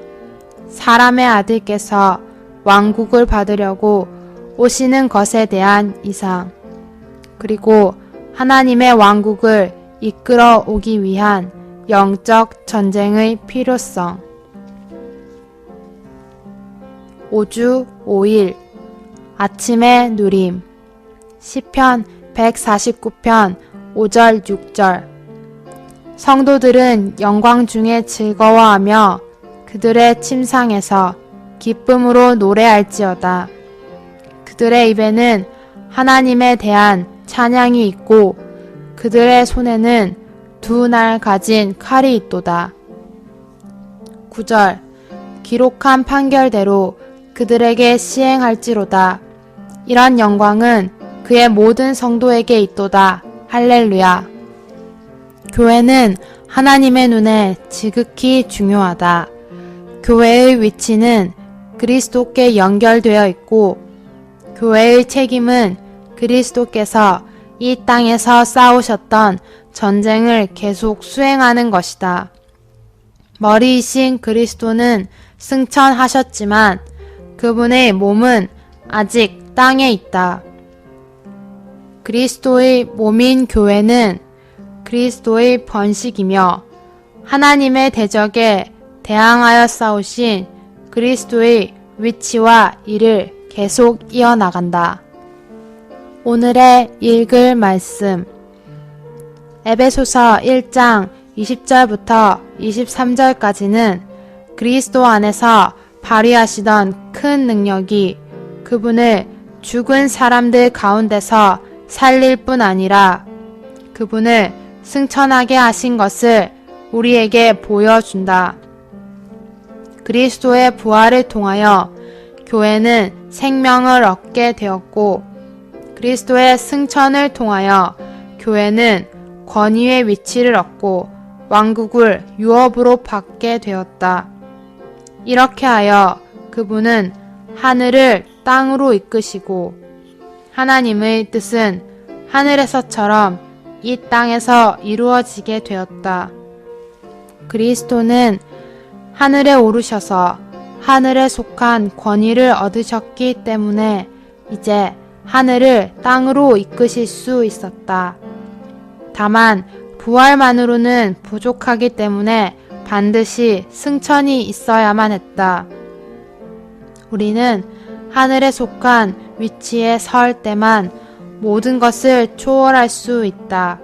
사람의 아들께서 왕국을 받으려고 오시는 것에 대한 이상, 그리고 하나님의 왕국을 이끌어 오기 위한 영적 전쟁의 필요성. 5주 5일 아침의 누림. 시편 149편 5절 6절. 성도들은 영광 중에 즐거워하며 그들의 침상에서 기쁨으로 노래할지어다. 그들의 입에는 하나님에 대한 찬양이 있고 그들의 손에는 두 날 가진 칼이 있도다. 9절. 기록한 판결대로 그들에게 시행할지로다. 이런 영광은 그의 모든 성도에게 있도다. 할렐루야. 교회는 하나님의 눈에 지극히 중요하다. 교회의 위치는 그리스도께 연결되어 있고 교회의 책임은 그리스도께서 이 땅에서 싸우셨던 전쟁을 계속 수행하는 것이다. 머리이신 그리스도는 승천하셨지만 그분의 몸은 아직 땅에 있다. 그리스도의 몸인 교회는 그리스도의 번식이며 하나님의 대적에 대항하여 싸우신 그리스도의 위치와 일을 계속 이어나간다. 오늘의 읽을 말씀. 에베소서 1장 20절부터 23절까지는 그리스도 안에서 발휘하시던 큰 능력이 그분을 죽은 사람들 가운데서 살릴 뿐 아니라 그분을 승천하게 하신 것을 우리에게 보여준다. 그리스도의 부활을 통하여 교회는 생명을 얻게 되었고 그리스도의 승천을 통하여 교회는 권위의 위치를 얻고 왕국을 유업으로 받게 되었다. 이렇게 하여 그분은 하늘을 땅으로 이끄시고 하나님의 뜻은 하늘에서처럼 이 땅에서 이루어지게 되었다. 그리스도는 하늘에 오르셔서 하늘에 속한 권위를 얻으셨기 때문에 이제 하늘을 땅으로 이끄실 수 있었다. 다만 부활만으로는 부족하기 때문에 반드시 승천이 있어야만 했다. 우리는 하늘에 속한 위치에 설 때만 모든 것을 초월할 수 있다.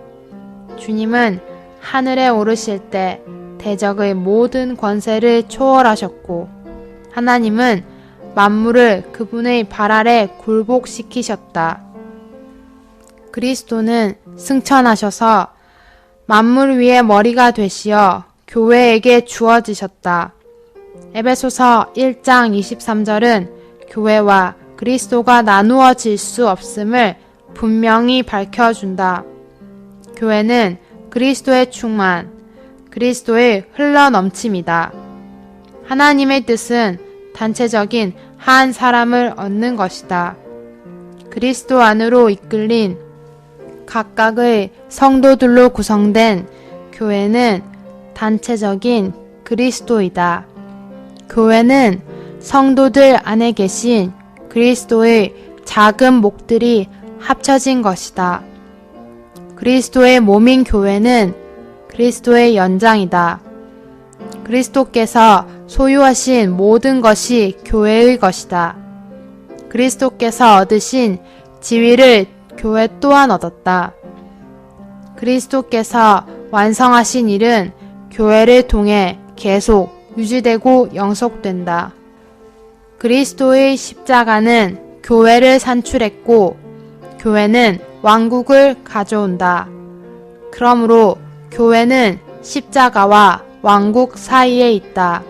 주님은 하늘에 오르실 때 대적의 모든 권세를 초월하셨고 하나님은 만물을 그분의 발 아래 굴복시키셨다. 그리스도는 승천하셔서 만물 위의 머리가 되시어 교회에게 주어지셨다. 에베소서 1장 23절은 교회와 그리스도가 나누어질 수 없음을 분명히 밝혀준다. 교회는 그리스도의 충만, 그리스도의 흘러넘침이다. 하나님의 뜻은 단체적인 한 사람을 얻는 것이다. 그리스도 안으로 이끌린 각각의 성도들로 구성된 교회는 단체적인 그리스도이다. 교회는 성도들 안에 계신 그리스도의 작은 목들이 합쳐진 것이다. 그리스도의 몸인 교회는 그리스도의 연장이다. 그리스도께서 소유하신 모든 것이 교회의 것이다. 그리스도께서 얻으신 지위를 교회 또한 얻었다. 그리스도께서 완성하신 일은 교회를 통해 계속 유지되고 영속된다. 그리스도의 십자가는 교회를 산출했고 교회는 왕국을 가져온다. 그러므로 교회는 십자가와 왕국 사이에 있다.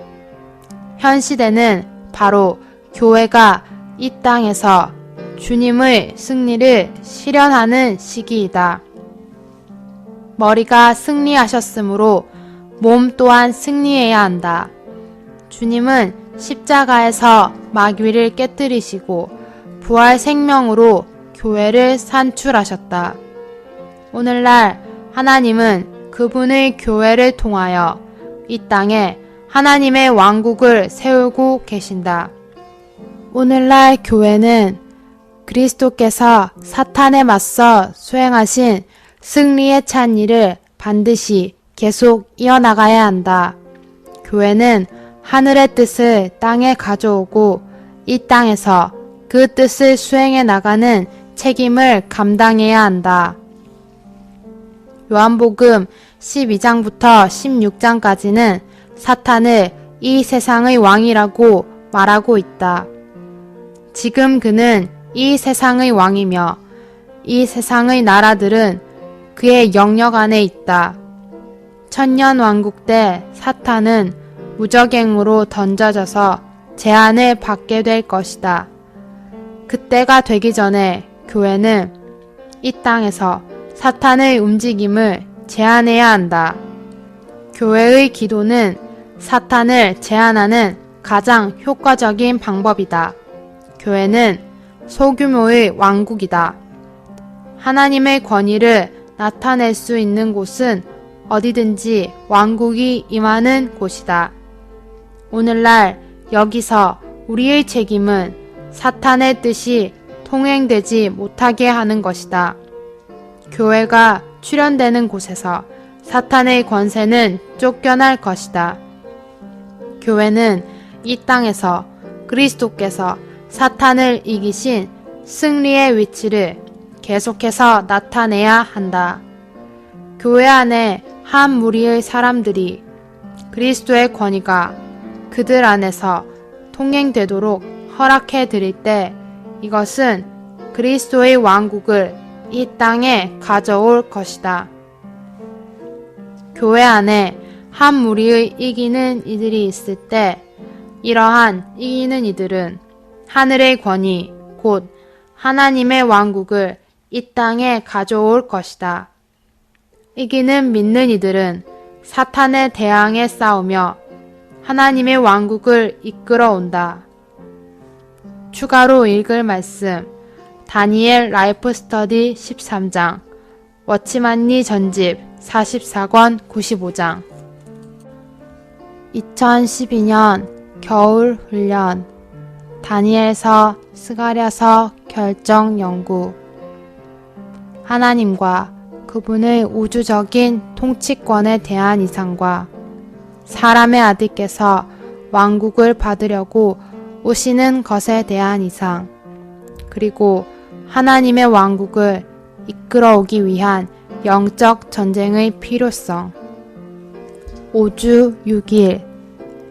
현 시대는 바로 교회가 이 땅에서 주님의 승리를 실현하는 시기이다. 머리가 승리하셨으므로 몸 또한 승리해야 한다. 주님은 십자가에서 마귀를 깨뜨리시고 부활 생명으로 교회를 산출하셨다. 오늘날 하나님은 그분의 교회를 통하여 이 땅에 하나님의 왕국을 세우고 계신다. 오늘날 교회는 그리스도께서 사탄에 맞서 수행하신 승리의 찬 일을 반드시 계속 이어나가야 한다. 교회는 하늘의 뜻을 땅에 가져오고 이 땅에서 그 뜻을 수행해 나가는 책임을 감당해야 한다. 요한복음 12장부터 16장까지는 사탄을 이 세상의 왕이라고 말하고 있다. 지금 그는 이 세상의 왕이며 이 세상의 나라들은 그의 영역 안에 있다. 천년왕국 때 사탄은 무적행으로 던져져서 제한을 받게 될 것이다. 그때가 되기 전에 교회는 이 땅에서 사탄의 움직임을 제한해야 한다. 교회의 기도는 사탄을 제한하는 가장 효과적인 방법이다. 교회는 소규모의 왕국이다. 하나님의 권위를 나타낼 수 있는 곳은 어디든지 왕국이 임하는 곳이다. 오늘날 여기서 우리의 책임은 사탄의 뜻이 통행되지 못하게 하는 것이다. 교회가 출현되는 곳에서 사탄의 권세는 쫓겨날 것이다. 교회는 이 땅에서 그리스도께서 사탄을 이기신 승리의 위치를 계속해서 나타내야 한다. 교회 안에 한 무리의 사람들이 그리스도의 권위가 그들 안에서 통행되도록 허락해 드릴 때 이것은 그리스도의 왕국을 이 땅에 가져올 것이다. 교회 안에 한 무리의 이기는 이들이 있을 때 이러한 이기는 이들은 하늘의 권위, 곧 하나님의 왕국을 이 땅에 가져올 것이다. 이기는 믿는 이들은 사탄에 대항해 싸우며 하나님의 왕국을 이끌어 온다. 추가로 읽을 말씀 다니엘 라이프 스터디 13장 워치만니 전집 44권 95장 2012년 겨울 훈련 다니엘서 스가랴서 결정 연구 하나님과 그분의 우주적인 통치권에 대한 이상과 사람의 아들께서 왕국을 받으려고 오시는 것에 대한 이상 그리고 하나님의 왕국을 이끌어오기 위한 영적 전쟁의 필요성 5주 6일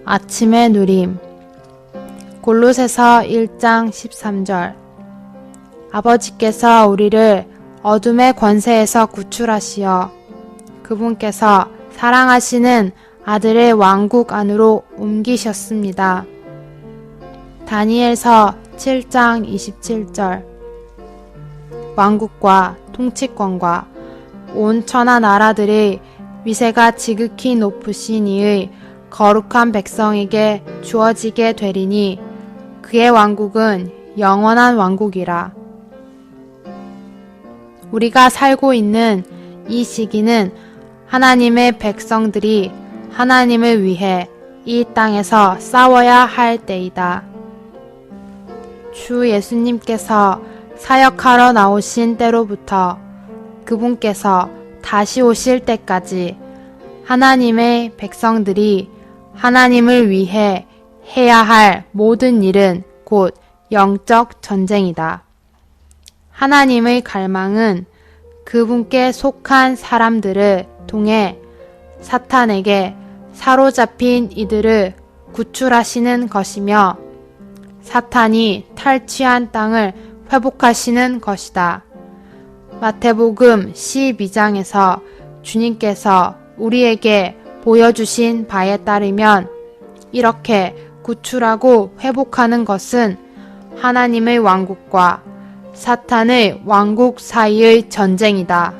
아침의 누림 골로새서 1장 13절 아버지께서 우리를 어둠의 권세에서 구출하시어 그분께서 사랑하시는 아들의 왕국 안으로 옮기셨습니다. 다니엘서 7장 27절. 왕국과 통치권과 온 천하 나라들의 위세가 지극히 높으신 이의 거룩한 백성에게 주어지게 되리니 그의 왕국은 영원한 왕국이라. 우리가 살고 있는 이 시기는 하나님의 백성들이 하나님을 위해 이 땅에서 싸워야 할 때이다. 주 예수님께서 사역하러 나오신 때로부터 그분께서 다시 오실 때까지 하나님의 백성들이 하나님을 위해 해야 할 모든 일은 곧 영적 전쟁이다. 하나님의 갈망은 그분께 속한 사람들을 통해 사탄에게 사로잡힌 이들을 구출하시는 것이며 사탄이 탈취한 땅을 회복하시는 것이다. 마태복음 12장에서 주님께서 우리에게 보여주신 바에 따르면 이렇게 구출하고 회복하는 것은 하나님의 왕국과 사탄의 왕국 사이의 전쟁이다.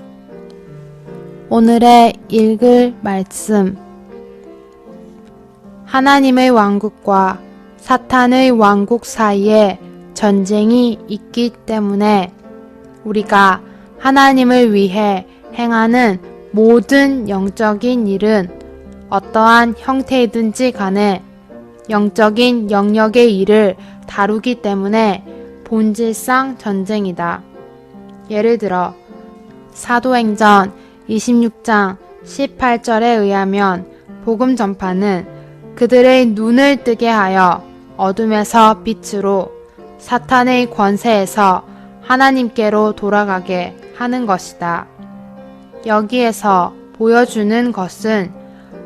오늘의 읽을 말씀. 하나님의 왕국과 사탄의 왕국 사이에 전쟁이 있기 때문에 우리가 하나님을 위해 행하는 모든 영적인 일은 어떠한 형태이든지 간에 영적인 영역의 일을 다루기 때문에 본질상 전쟁이다. 예를 들어 사도행전 26장 18절에 의하면 복음 전파는 그들의 눈을 뜨게 하여 어둠에서 빛으로 사탄의 권세에서 하나님께로 돌아가게 하는 것이다. 여기에서 보여주는 것은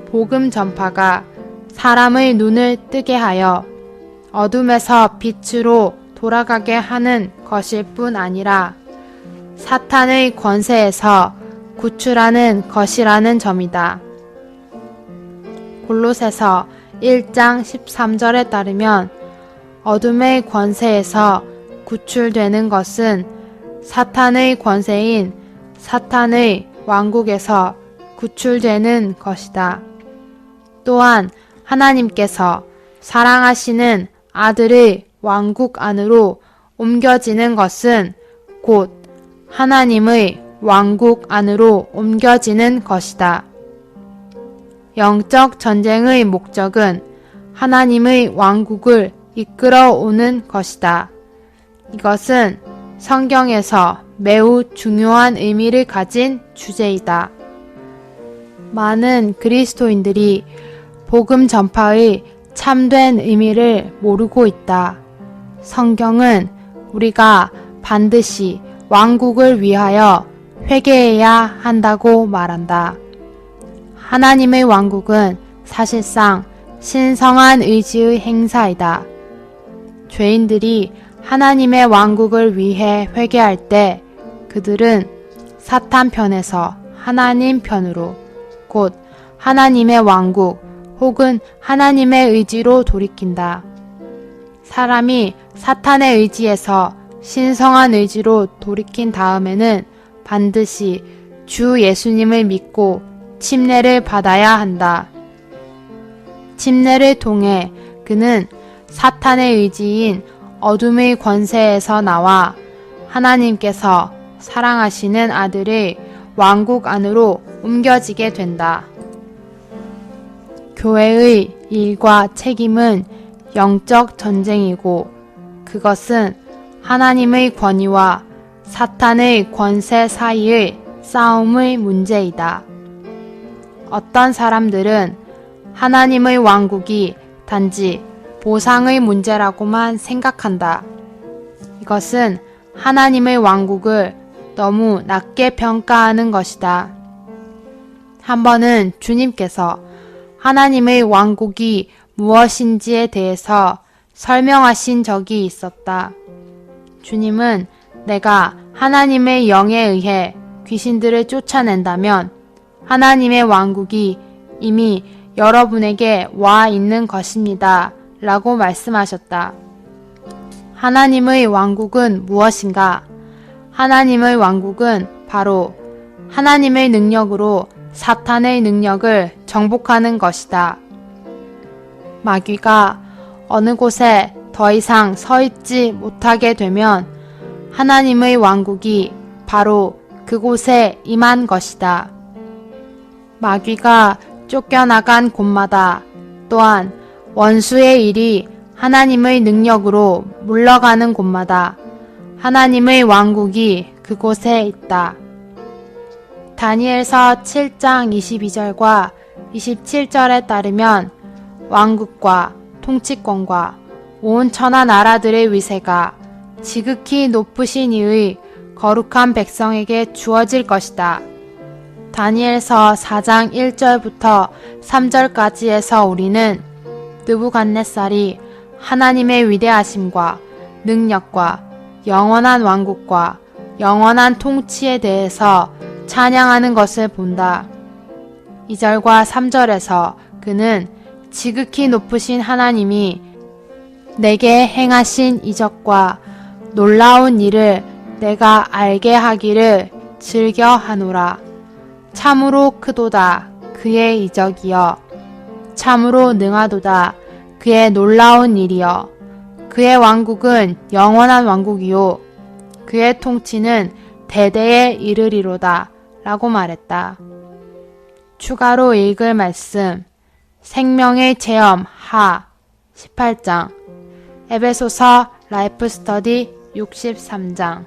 복음 전파가 사람의 눈을 뜨게 하여 어둠에서 빛으로 돌아가게 하는 것일 뿐 아니라 사탄의 권세에서 구출하는 것이라는 점이다. 골로새서 1장 13절에 따르면 어둠의 권세에서 구출되는 것은 사탄의 권세인 사탄의 왕국에서 구출되는 것이다. 또한 하나님께서 사랑하시는 아들의 왕국 안으로 옮겨지는 것은 곧 하나님의 왕국 안으로 옮겨지는 것이다. 영적 전쟁의 목적은 하나님의 왕국을 이끌어 오는 것이다. 이것은 성경에서 매우 중요한 의미를 가진 주제이다. 많은 그리스도인들이 복음 전파의 참된 의미를 모르고 있다. 성경은 우리가 반드시 왕국을 위하여 회개해야 한다고 말한다. 하나님의 왕국은 사실상 신성한 의지의 행사이다. 죄인들이 하나님의 왕국을 위해 회개할 때 그들은 사탄 편에서 하나님 편으로 곧 하나님의 왕국 혹은 하나님의 의지로 돌이킨다. 사람이 사탄의 의지에서 신성한 의지로 돌이킨 다음에는 반드시 주 예수님을 믿고 침례를 받아야 한다. 침례를 통해 그는 사탄의 의지인 어둠의 권세에서 나와 하나님께서 사랑하시는 아들의 왕국 안으로 옮겨지게 된다. 교회의 일과 책임은 영적 전쟁이고 그것은 하나님의 권위와 사탄의 권세 사이의 싸움의 문제이다. 어떤 사람들은 하나님의 왕국이 단지 보상의 문제라고만 생각한다. 이것은 하나님의 왕국을 너무 낮게 평가하는 것이다. 한 번은 주님께서 하나님의 왕국이 무엇인지에 대해서 설명하신 적이 있었다. 주님은 내가 하나님의 영에 의해 귀신들을 쫓아낸다면 하나님의 왕국이 이미 여러분에게 와 있는 것입니다. 라고 말씀하셨다. 하나님의 왕국은 무엇인가? 하나님의 왕국은 바로 하나님의 능력으로 사탄의 능력을 정복하는 것이다. 마귀가 어느 곳에 더 이상 서 있지 못하게 되면 하나님의 왕국이 바로 그곳에 임한 것이다. 마귀가 쫓겨나간 곳마다 또한 원수의 일이 하나님의 능력으로 물러가는 곳마다 하나님의 왕국이 그곳에 있다. 다니엘서 7장 22절과 27절에 따르면 왕국과 통치권과 온 천하 나라들의 위세가 지극히 높으신 이의 거룩한 백성에게 주어질 것이다. 다니엘서 4장 1절부터 3절까지에서 우리는 느부갓네살이 하나님의 위대하심과 능력과 영원한 왕국과 영원한 통치에 대해서 찬양하는 것을 본다. 2절과 3절에서 그는 지극히 높으신 하나님이 내게 행하신 이적과 놀라운 일을 내가 알게 하기를 즐겨 하노라. 참으로 크도다 그의 이적이여. 참으로 능하도다 그의 놀라운 일이여. 그의 왕국은 영원한 왕국이요 그의 통치는 대대에 이르리로다 라고 말했다. 추가로 읽을 말씀 생명의 체험 하 18장 에베소서 라이프 스터디 63장